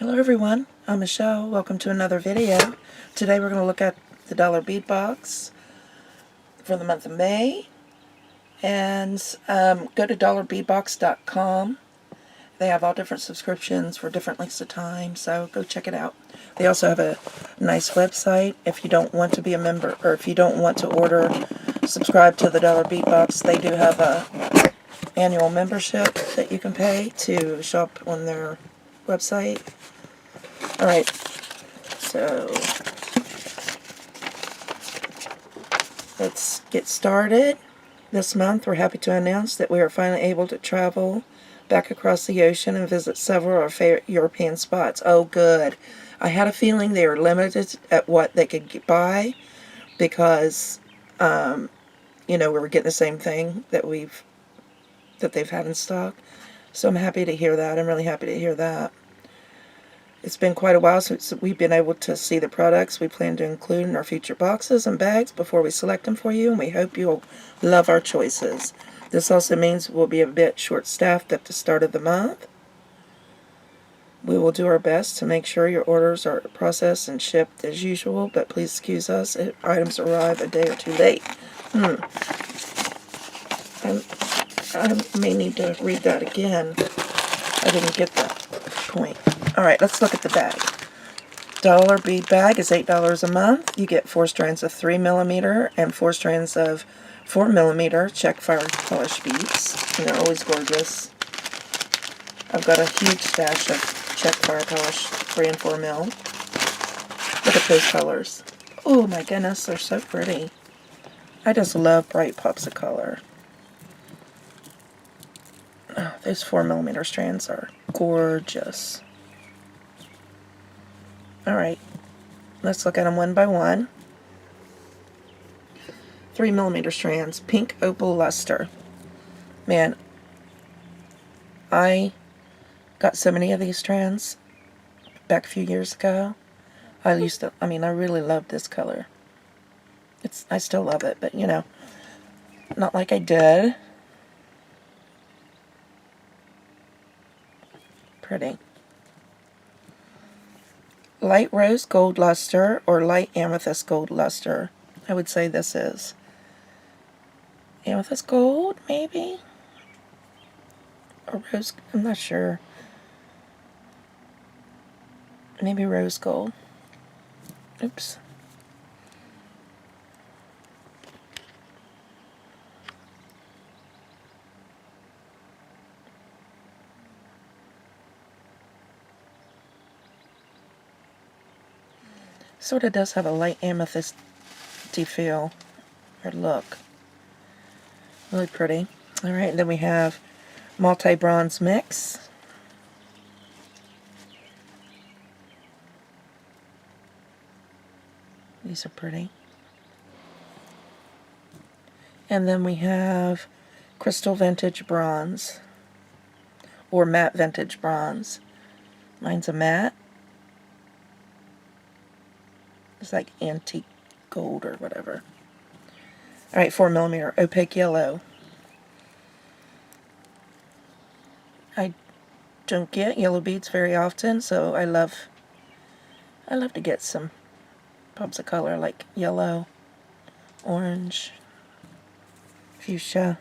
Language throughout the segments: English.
Hello everyone, I'm Michelle. Welcome to another video. Today we're going to look at the dollar bead box for the month of May. And go to dollarbeadbox.com. They have all different subscriptions for different lengths of time, so go check it out. They also have a nice website. If you don't want to be a member, or if you don't want to subscribe to the Dollar Bead Box, they do have a annual membership that you can pay to shop on their website. Alright, so let's get started. This month we're happy to announce that we are finally able to travel back across the ocean and visit several of our favorite European spots. Oh good. I had a feeling they were limited at what they could buy because, we were getting the same thing that they've had in stock. So I'm happy to hear that. I'm really happy to hear that. It's been quite a while since we've been able to see the products we plan to include in our future boxes and bags before we select them for you, and we hope you'll love our choices. This also means we'll be a bit short-staffed at the start of the month. We will do our best to make sure your orders are processed and shipped as usual, but please excuse us if items arrive a day or two late. I may need to read that again. I didn't get that point. Alright, let's look at the bag. Dollar bead bag is $8 a month. You get 4 strands of 3mm and 4 strands of 4mm check fire polish beads. And they're always gorgeous. I've got a huge stash of check fire polish 3 and 4mm. Look at those colors. Oh my goodness, they're so pretty. I just love bright pops of color. Oh, those 4mm strands are gorgeous. Alright, let's look at them one by one. 3mm strands, pink opal luster. Man, I got so many of these strands back a few years ago. I really loved this color. I still love it, but not like I did. Pretty. Light rose gold luster or light amethyst gold luster. I would say this is amethyst gold, maybe? Or rose, I'm not sure. Maybe rose gold. Oops. Sort of does have a light amethysty feel or look. Really pretty. Alright, then we have multi-bronze mix. These are pretty. And then we have crystal vintage bronze or matte vintage bronze. Mine's a matte. It's like antique gold or whatever. Alright, 4mm opaque yellow. I don't get yellow beads very often, so I love to get some pops of color like yellow, orange, fuchsia,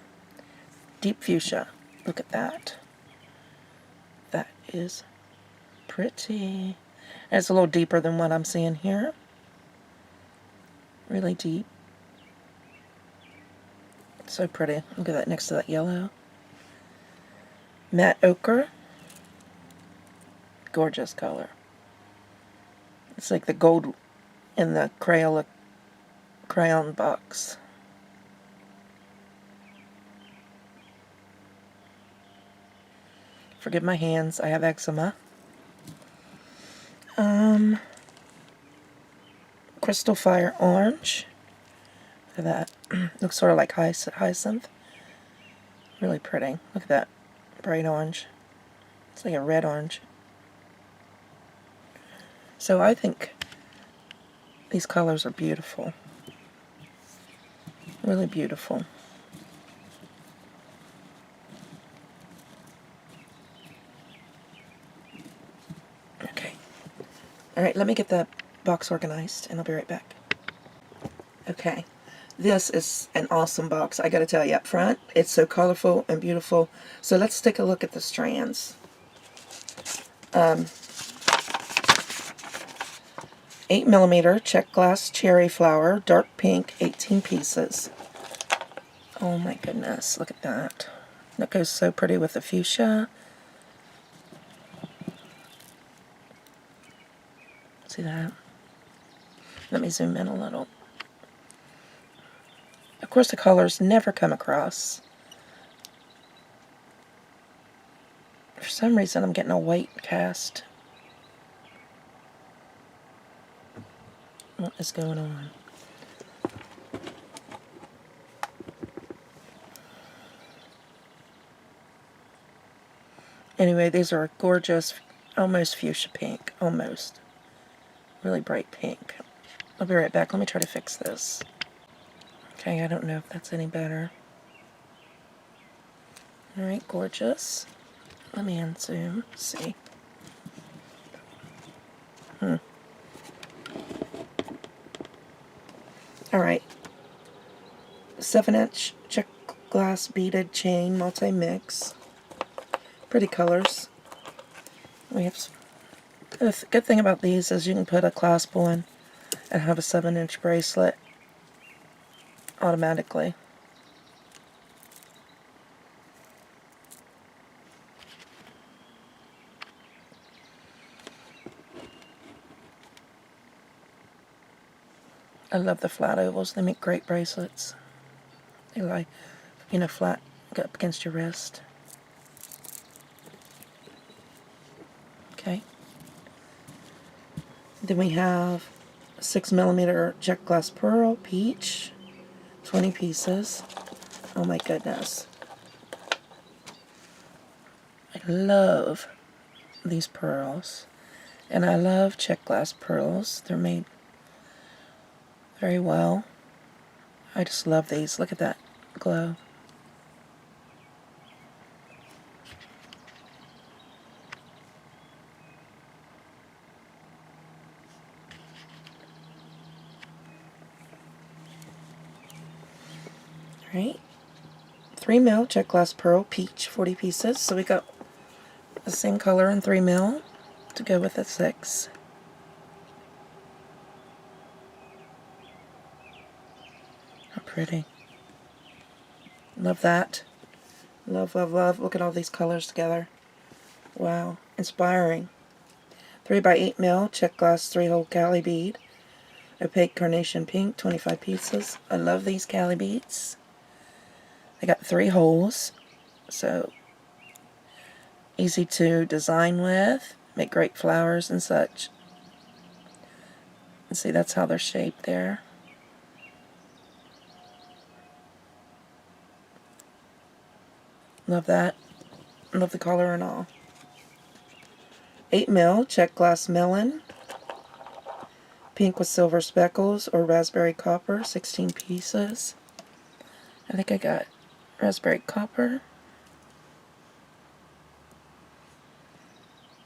deep fuchsia. Look at that. That is pretty. And it's a little deeper than what I'm seeing here. Really deep. So pretty. Look at that next to that yellow. Matte ochre. Gorgeous color. It's like the gold in the crayon box. Forgive my hands, I have eczema. Crystal fire orange. Look at that. Looks sort of like hyacinth. Really pretty. Look at that bright orange. It's like a red orange. So I think these colors are beautiful. Really beautiful. Okay. Alright, let me get the box organized and I'll be right back. Okay, this is an awesome box, I gotta tell you up front. It's so colorful and beautiful. So let's take a look at the strands. 8mm check glass cherry flower, dark pink, 18 pieces. Oh my goodness, look at that. That goes so pretty with the fuchsia. See that? Let me zoom in a little. Of course the colors never come across. For some reason I'm getting a white cast. What is going on? Anyway, these are gorgeous, almost fuchsia pink. Almost. Really bright pink. I'll be right back. Let me try to fix this. Okay, I don't know if that's any better. Alright, gorgeous. Let me unzoom. See. Alright. 7-inch check glass beaded chain multi-mix. Pretty colors. We have the good thing about these is you can put a clasp on and have a 7-inch bracelet automatically. I love the flat ovals. They make great bracelets. They lie, you know, flat up against your wrist. Okay. Then we have 6mm check glass pearl, peach, 20 pieces. Oh my goodness. I love these pearls. And I love check glass pearls. They're made very well. I just love these. Look at that glow. Alright. 3mm check glass pearl, peach, 40 pieces. So we got the same color in 3mm to go with the 6. How pretty. Love that. Love, love, love. Look at all these colors together. Wow. Inspiring. 3x8mm check glass 3-hole Cali bead. Opaque carnation pink, 25 pieces. I love these Cali beads. They got 3 holes, so easy to design with. Make great flowers and such. And see, that's how they're shaped there. Love that. Love the color and all. 8mm check glass melon. Pink with silver speckles or raspberry copper, 16 pieces. I think I got raspberry copper.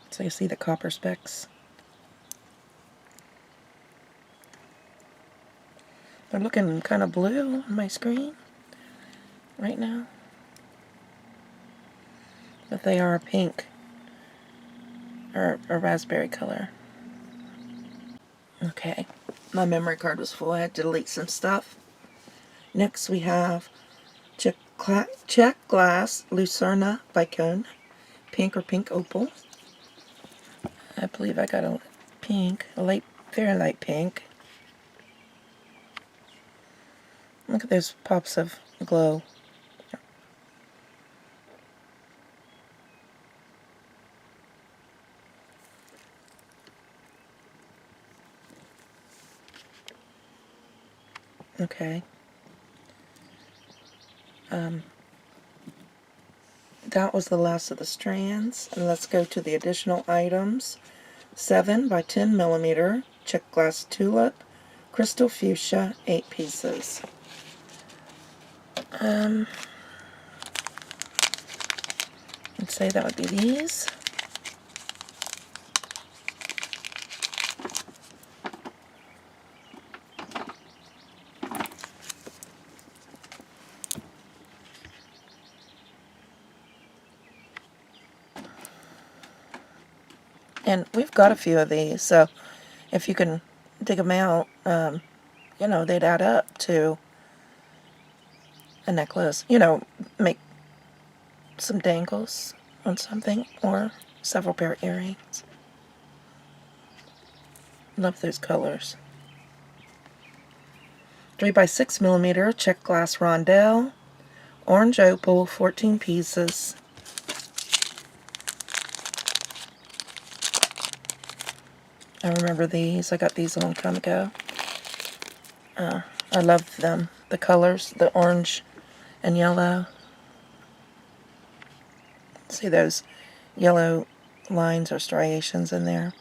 So you see the copper specks. They're looking kind of blue on my screen right now. But they are a pink or a raspberry color. Okay, my memory card was full. I had to delete some stuff. Next we have check glass Lucerna Bicone, pink or pink opal. I believe I got a pink, a light, very light pink. Look at those pops of glow. Okay. That was the last of the strands. And let's go to the additional items. 7x10mm check glass tulip, crystal fuchsia, 8 pieces. Let's say that would be these. And we've got a few of these, so if you can dig them out, you know, they'd add up to a necklace. You know, make some dangles on something, or several pair of earrings. Love those colors. 3x6mm check glass rondelle, orange opal, 14 pieces. I remember these. I got these a long time ago. I love them. The colors, the orange and yellow. See those yellow lines or striations in there?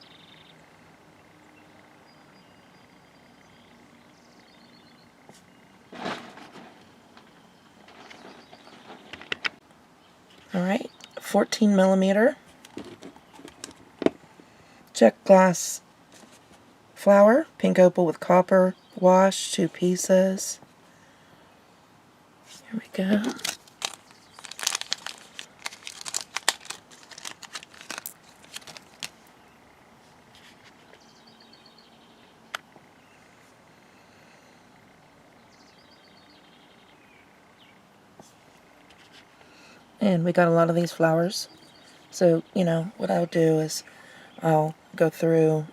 Alright, 14mm check glass flower, pink opal with copper wash, 2 pieces. Here we go. And we got a lot of these flowers. So, you know, what I'll do is I'll go through,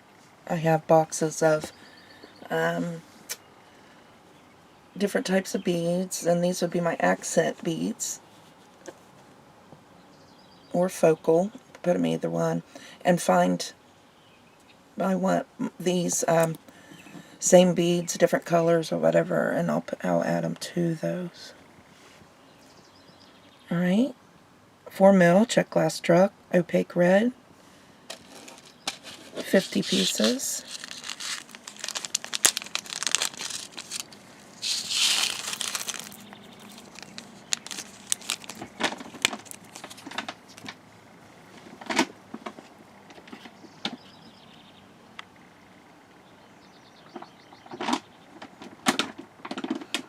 I have boxes of different types of beads, and these would be my accent beads, or focal, put them either one, and find, I want these same beads, different colors or whatever, and I'll add them to those. Alright, 4mm check glass struck, opaque red, 50 pieces.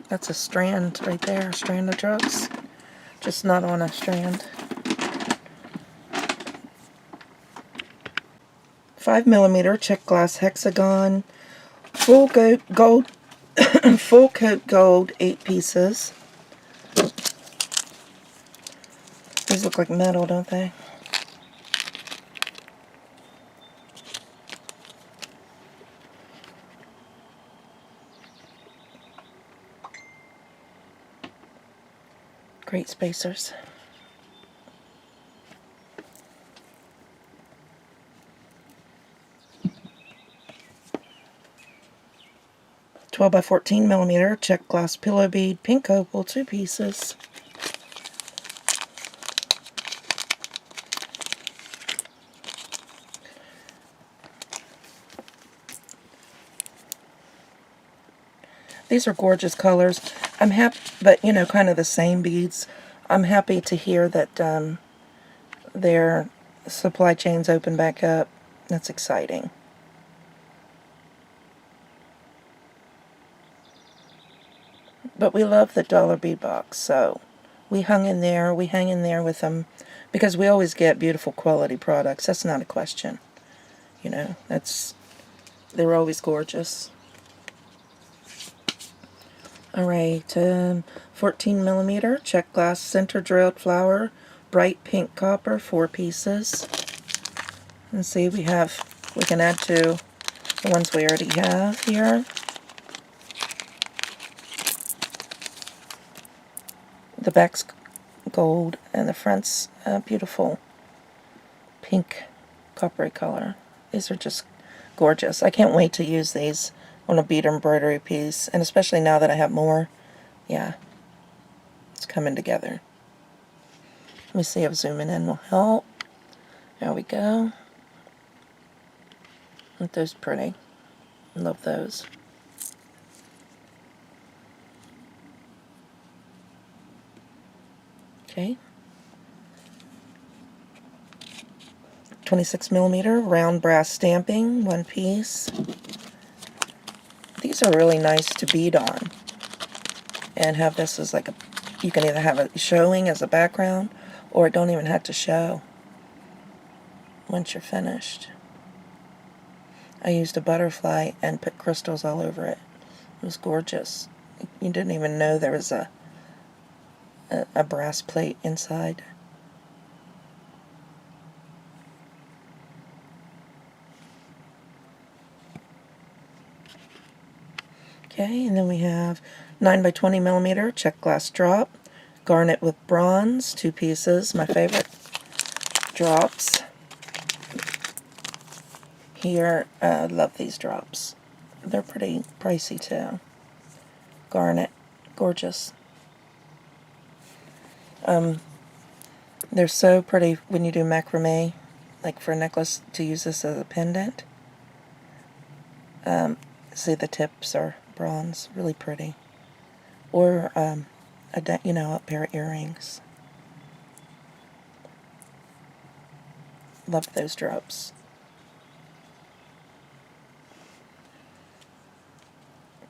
That's a strand right there, a strand of drugs. Just not on a strand. 5mm check glass hexagon, full gold, full coat gold, 8 pieces. These look like metal, don't they? Great spacers. Twelve by 14mm check glass pillow bead, pink opal, 2 pieces. These are gorgeous colors. I'm happy, but you know, kind of the same beads. I'm happy to hear that their supply chains open back up. That's exciting. But we love the dollar bead box, so we hang in there with them, because we always get beautiful quality products. That's not a question. You know, they're always gorgeous. Alright, 14mm check glass center drilled flower, bright pink copper, 4 pieces. And see, we can add to the ones we already have here. The back's gold and the front's beautiful pink coppery color. These are just gorgeous. I can't wait to use these on a bead embroidery piece, and especially now that I have more. Yeah, it's coming together. Let me see if zooming in will help. There we go. Aren't those pretty? I love those. Okay. 26mm round brass stamping, 1 piece. These are really nice to bead on and have this as like you can either have it showing as a background, or it don't even have to show once you're finished. I used a butterfly and put crystals all over it. It was gorgeous. You didn't even know there was a brass plate inside. Okay, and then we have 9 by 20 millimeter check glass drop, garnet with bronze, 2 pieces, my favorite drops. Here, love these drops. They're pretty pricey too. Garnet, gorgeous. They're so pretty when you do macrame, like for a necklace, to use this as a pendant. See, the tips are bronze, really pretty. Or a pair of earrings. Love those drops.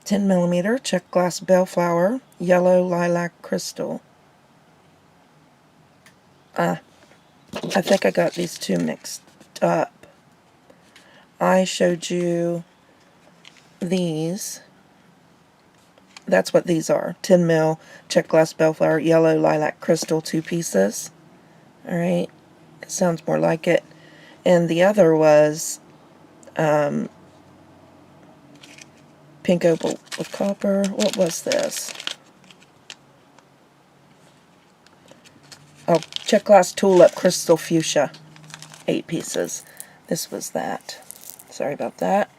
10 millimeter check glass bellflower, yellow lilac crystal. I think I got these two mixed up. I showed you these. That's what these are. 10 mil check glass bellflower, yellow lilac crystal, 2 pieces. Alright, it sounds more like it. And the other was pink opal with copper. What was this? Oh, check glass tulip crystal fuchsia, 8 pieces. This was that. Sorry about that.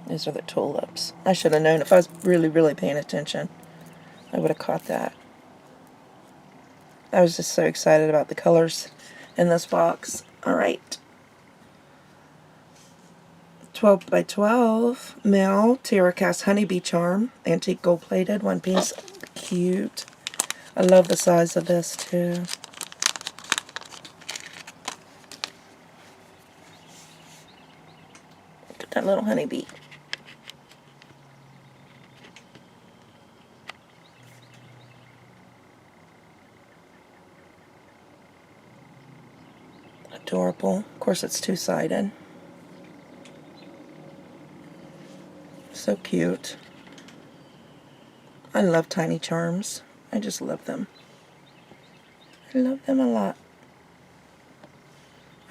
These are the tulips. I should have known. If I was really, really paying attention, I would have caught that. I was just so excited about the colors in this box. Alright. 12 by 12 mil Terracast honeybee charm, antique gold plated, 1 piece. Cute. I love the size of this too. Look at that little honeybee. Adorable. Of course, it's two-sided. So cute. I love tiny charms. I just love them. I love them a lot.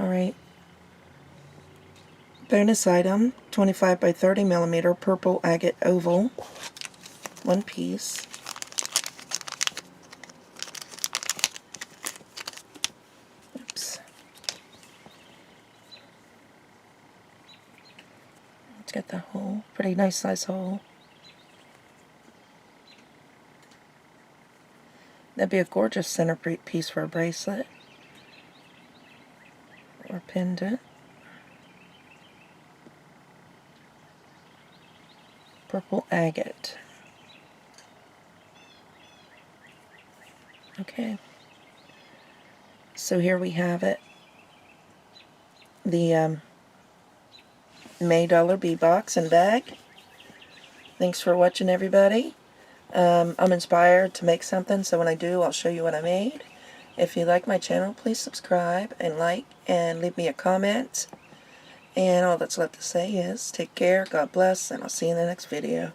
Alright. Bonus item, 25 by 30 millimeter purple agate oval. 1 piece. Oops. Let's get the hole. Pretty nice size hole. That'd be a gorgeous centerpiece for a bracelet or pendant. Purple agate. Okay. So here we have it. The May dollar bead box and bag. Thanks for watching, everybody. I'm inspired to make something, so when I do, I'll show you what I made. If you like my channel, please subscribe and like and leave me a comment. And all that's left to say is take care, God bless, and I'll see you in the next video.